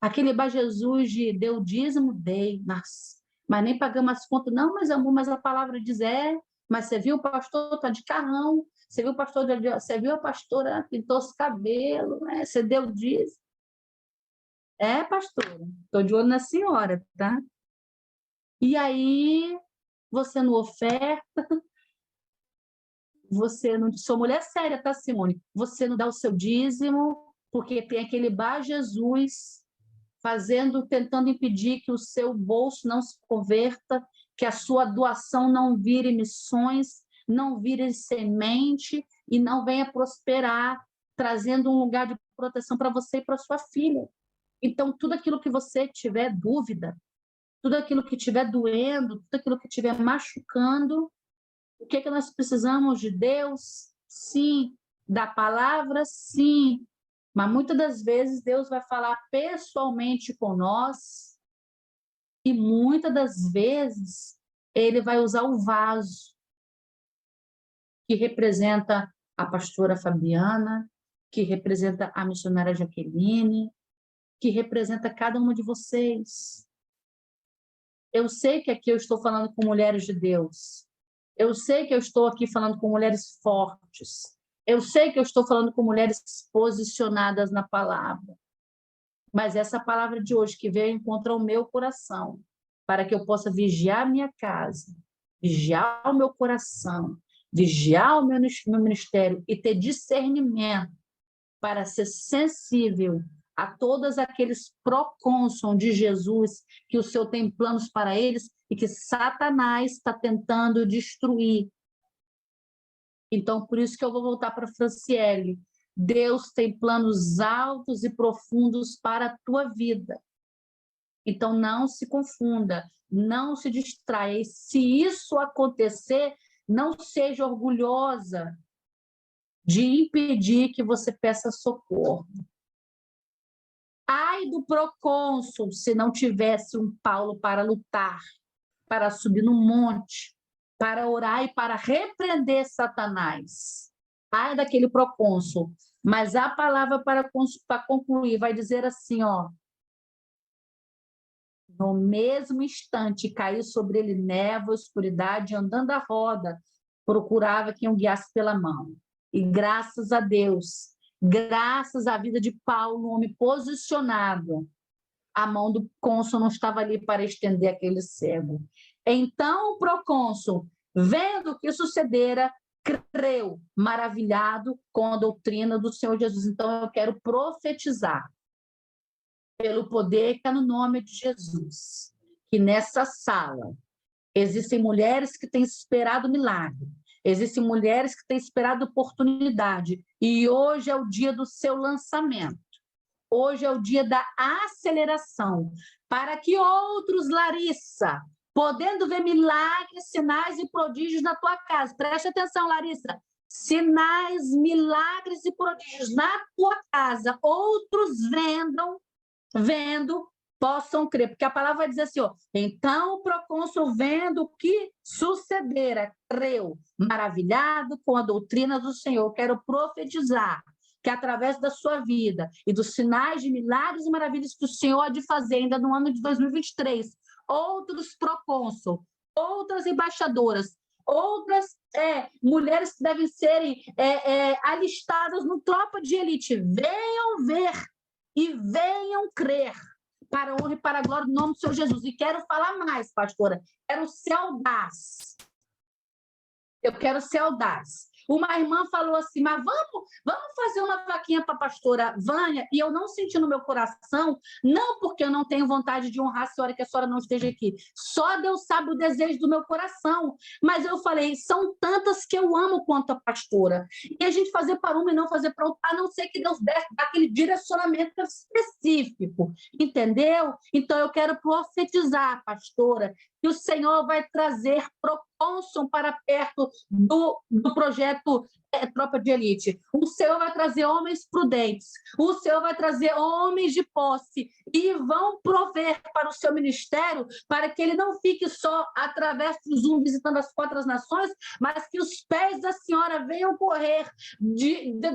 Aquele Bar Jesus de deu dízimo, dei, mas nem pagamos as contas. Não, mas amor, mas a palavra diz mas você viu o pastor, tá de carrão, você viu o pastor, você viu a pastora, pintou os cabelos, né? Você deu dízimo. Pastora, estou de olho na senhora, tá? E aí, você não oferta, você não... Sou mulher séria, tá, Simone? Você não dá o seu dízimo, porque tem aquele Bar Jesus tentando impedir que o seu bolso não se converta, que a sua doação não vire missões, não vire semente e não venha prosperar, trazendo um lugar de proteção para você e para sua filha. Então, tudo aquilo que você tiver dúvida, tudo aquilo que estiver doendo, tudo aquilo que estiver machucando, o que é que nós precisamos de Deus? Sim. Da palavra? Sim. Mas muitas das vezes Deus vai falar pessoalmente com nós e muitas das vezes Ele vai usar o vaso que representa a pastora Fabiana, que representa a missionária Jaqueline, que representa cada uma de vocês. Eu sei que aqui eu estou falando com mulheres de Deus. Eu sei que eu estou aqui falando com mulheres fortes. Eu sei que eu estou falando com mulheres posicionadas na palavra. Mas essa palavra de hoje que veio encontra o meu coração, para que eu possa vigiar a minha casa, vigiar o meu coração, vigiar o meu ministério e ter discernimento para ser sensível a todos aqueles procônsul de Jesus, que o Senhor tem planos para eles e que Satanás está tentando destruir. Então, por isso que eu vou voltar para a Franciele. Deus tem planos altos e profundos para a tua vida. Então, não se confunda, não se distraia. E se isso acontecer, não seja orgulhosa de impedir que você peça socorro. Ai do procônsul se não tivesse um Paulo para lutar, para subir no monte, para orar e para repreender Satanás. Ai daquele procônsul. Mas a palavra para concluir vai dizer assim, ó. No mesmo instante caiu sobre ele névoa, escuridade, andando à roda, procurava quem o guiasse pela mão. E graças a Deus, graças à vida de Paulo, um homem posicionado, a mão do cônsul não estava ali para estender aquele cego. Então o procônsul, vendo o que sucedera, creu, maravilhado com a doutrina do Senhor Jesus. Então eu quero profetizar pelo poder que está no nome de Jesus, que nessa sala existem mulheres que têm esperado milagre, existem mulheres que têm esperado oportunidade, e hoje é o dia do seu lançamento, hoje é o dia da aceleração, para que outros, Larissa, podendo ver milagres, sinais e prodígios na tua casa, preste atenção, Larissa, sinais, milagres e prodígios na tua casa, outros vendo, possam crer, porque a palavra vai dizer assim, ó, então o procônsul vendo o que sucedera, creu, maravilhado com a doutrina do Senhor. Quero profetizar que através da sua vida e dos sinais de milagres e maravilhas que o Senhor há de fazer ainda no ano de 2023, outros procônsul, outras embaixadoras, outras mulheres que devem serem alistadas no tropa de elite, venham ver e venham crer para a honra e para a glória do nome do Senhor Jesus. E quero falar mais, pastora. Quero ser audaz. Eu quero ser audaz. Uma irmã falou assim, mas vamos fazer uma vaquinha para a pastora Vânia, e eu não senti no meu coração, não porque eu não tenho vontade de honrar a senhora, que a senhora não esteja aqui, só Deus sabe o desejo do meu coração, mas eu falei, são tantas que eu amo quanto a pastora, e a gente fazer para uma e não fazer para outra, a não ser que Deus dê aquele direcionamento específico, entendeu? Então eu quero profetizar, pastora, que o Senhor vai trazer procônsul para perto do projeto Tropa de Elite. O Senhor vai trazer homens prudentes, o Senhor vai trazer homens de posse e vão prover para o seu ministério, para que ele não fique só através do Zoom visitando as 4 nações, mas que os pés da senhora venham correr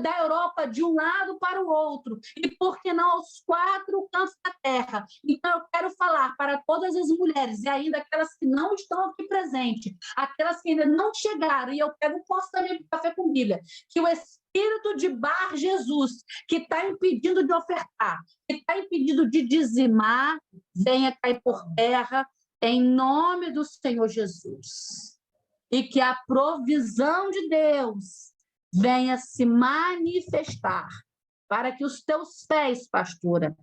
da Europa de um lado para o outro, e por que não aos 4 cantos da terra. Então eu quero falar para todas as mulheres, e ainda aquelas que não estão aqui presentes, aquelas que ainda não chegaram, e eu pego o posto também para café com Bíblia, que o espírito de Bar Jesus, que está impedindo de ofertar, que está impedindo de dizimar, venha cair por terra, em nome do Senhor Jesus. E que a provisão de Deus venha se manifestar, para que os teus pés, pastora,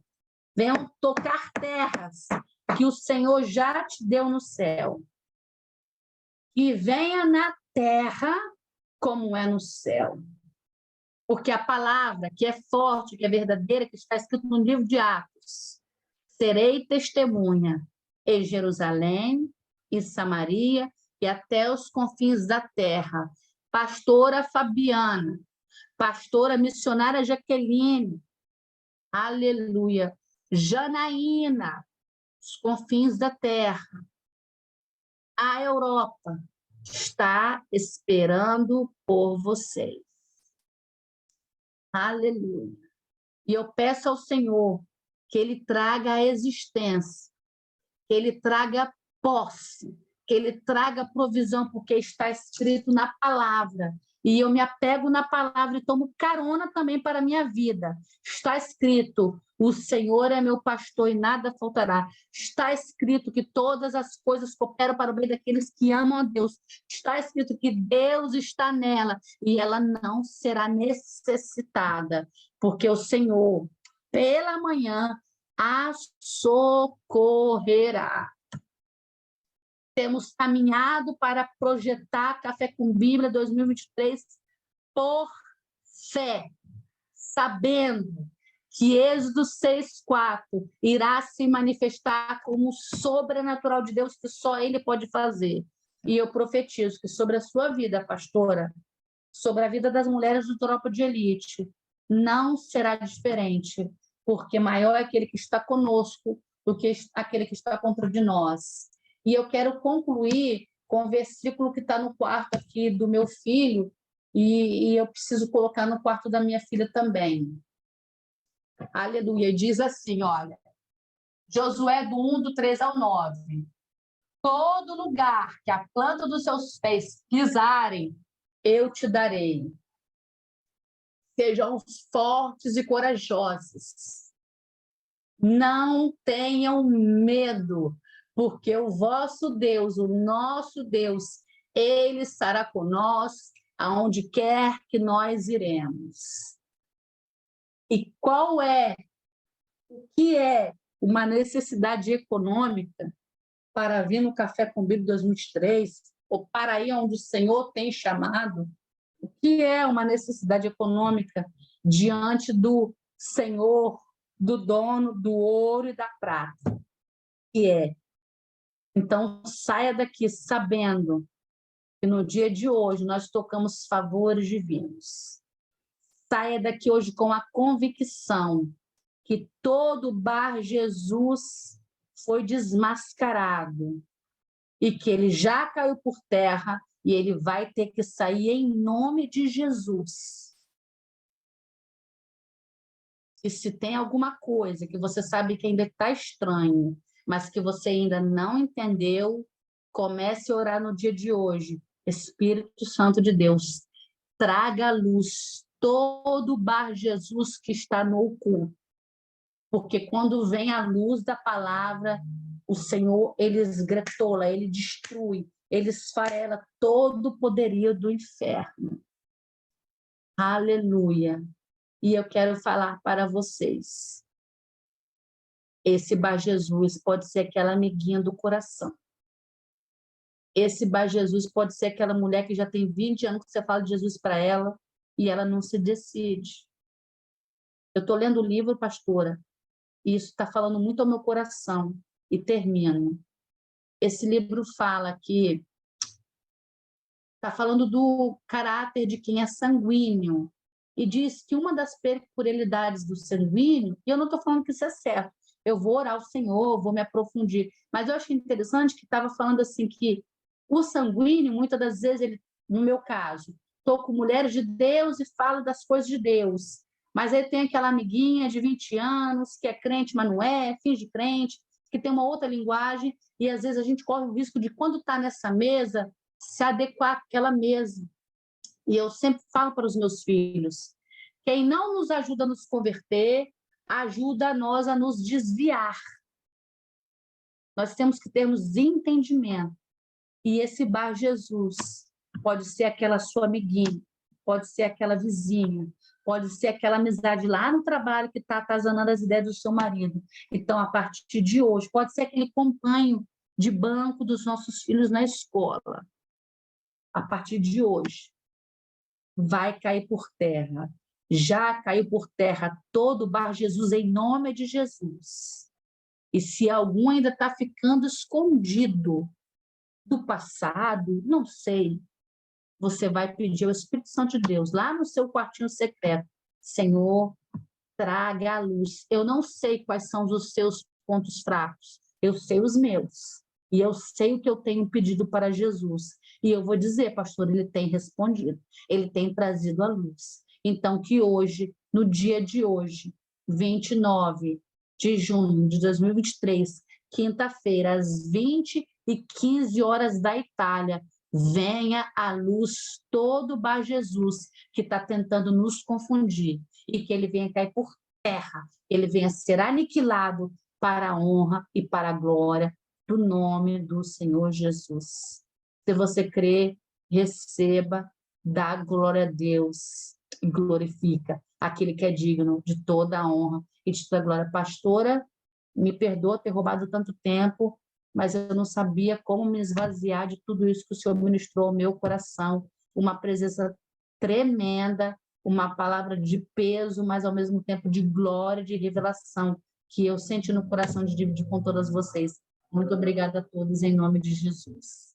venham tocar terras que o Senhor já te deu no céu. que venha na terra como é no céu. Porque a palavra que é forte, que é verdadeira, que está escrito no livro de Atos, serei testemunha em Jerusalém e Samaria e até os confins da terra. Pastora Fabiana, pastora missionária Jaqueline, aleluia, Janaína, os confins da terra. A Europa está esperando por vocês. Aleluia. E eu peço ao Senhor que Ele traga a existência, que Ele traga posse, que Ele traga provisão, porque está escrito na palavra. E eu me apego na palavra e tomo carona também para a minha vida. Está escrito, o Senhor é meu pastor e nada faltará. Está escrito que todas as coisas cooperam para o bem daqueles que amam a Deus. Está escrito que Deus está nela e ela não será necessitada, porque o Senhor, pela manhã, a socorrerá. Temos caminhado para projetar Café com Bíblia 2023 por fé, sabendo que Êxodo 6:4 irá se manifestar como o sobrenatural de Deus que só Ele pode fazer. E eu profetizo que sobre a sua vida, pastora, sobre a vida das mulheres do Tropa de Elite, não será diferente, porque maior é aquele que está conosco do que aquele que está contra de nós. E eu quero concluir com o versículo que está no quarto aqui do meu filho, e eu preciso colocar no quarto da minha filha também. Aleluia. Diz assim, olha, Josué do 1, do 3 ao 9. Todo lugar que a planta dos seus pés pisarem, eu te darei. Sejam fortes e corajosos. Não tenham medo, porque o vosso Deus, o nosso Deus, Ele estará conosco aonde quer que nós iremos. E o que é uma necessidade econômica para vir no Café com Bíblia 2023, ou para ir onde o Senhor tem chamado? O que é uma necessidade econômica diante do Senhor, do dono do ouro e da prata? Que é? Então, saia daqui sabendo que no dia de hoje nós tocamos favores divinos. Saia daqui hoje com a convicção que todo Bar Jesus foi desmascarado e que ele já caiu por terra e ele vai ter que sair em nome de Jesus. E se tem alguma coisa que você sabe que ainda está estranho, mas que você ainda não entendeu, comece a orar no dia de hoje. Espírito Santo de Deus, traga à luz todo o Bar Jesus que está no oculto. Porque quando vem a luz da palavra, o Senhor, ele esgretola, ele destrui, ele esfarela todo o poderio do inferno. Aleluia. E eu quero falar para vocês. Esse Bar Jesus pode ser aquela amiguinha do coração. Esse Bar Jesus pode ser aquela mulher que já tem 20 anos que você fala de Jesus para ela e ela não se decide. Eu estou lendo o livro, pastora, e isso está falando muito ao meu coração. E termino. Esse livro fala que está falando do caráter de quem é sanguíneo e diz que uma das peculiaridades do sanguíneo, e eu não estou falando que isso é certo, eu vou orar ao Senhor, vou me aprofundir, mas eu achei interessante que estava falando assim que o sanguíneo, muitas das vezes, ele, no meu caso, estou com mulheres de Deus e falo das coisas de Deus, mas aí tem aquela amiguinha de 20 anos que é crente, mas não é, finge crente, que tem uma outra linguagem, e às vezes a gente corre o risco de, quando está nessa mesa, se adequar àquela mesa. E eu sempre falo para os meus filhos, quem não nos ajuda a nos converter, ajuda nós a nos desviar. Nós temos que termos entendimento. E esse Bar Jesus pode ser aquela sua amiguinha, pode ser aquela vizinha, pode ser aquela amizade lá no trabalho que está atazanando as ideias do seu marido. Então, a partir de hoje, pode ser aquele companheiro de banco dos nossos filhos na escola. a partir de hoje, vai cair por terra. Já caiu por terra todo o Bar Jesus em nome de Jesus. E se algum ainda está ficando escondido do passado, não sei, você vai pedir ao Espírito Santo de Deus, lá no seu quartinho secreto, Senhor, traga a luz. Eu não sei quais são os seus pontos fracos, eu sei os meus. E eu sei o que eu tenho pedido para Jesus. E eu vou dizer, pastor, ele tem respondido, ele tem trazido a luz. Então, que hoje, no dia de hoje, 29 de junho de 2023, quinta-feira, às 20h15 da Itália, venha à luz todo o Bar Jesus que está tentando nos confundir e que ele venha cair por terra, ele venha ser aniquilado para a honra e para a glória do nome do Senhor Jesus. Se você crê, receba, dá glória a Deus e glorifica aquele que é digno de toda a honra e de toda a glória. Pastora, me perdoa ter roubado tanto tempo, mas eu não sabia como me esvaziar de tudo isso que o Senhor ministrou ao meu coração. Uma presença tremenda, uma palavra de peso, mas ao mesmo tempo de glória, de revelação, que eu senti no coração de dividir com todas vocês. Muito obrigada a todos, em nome de Jesus.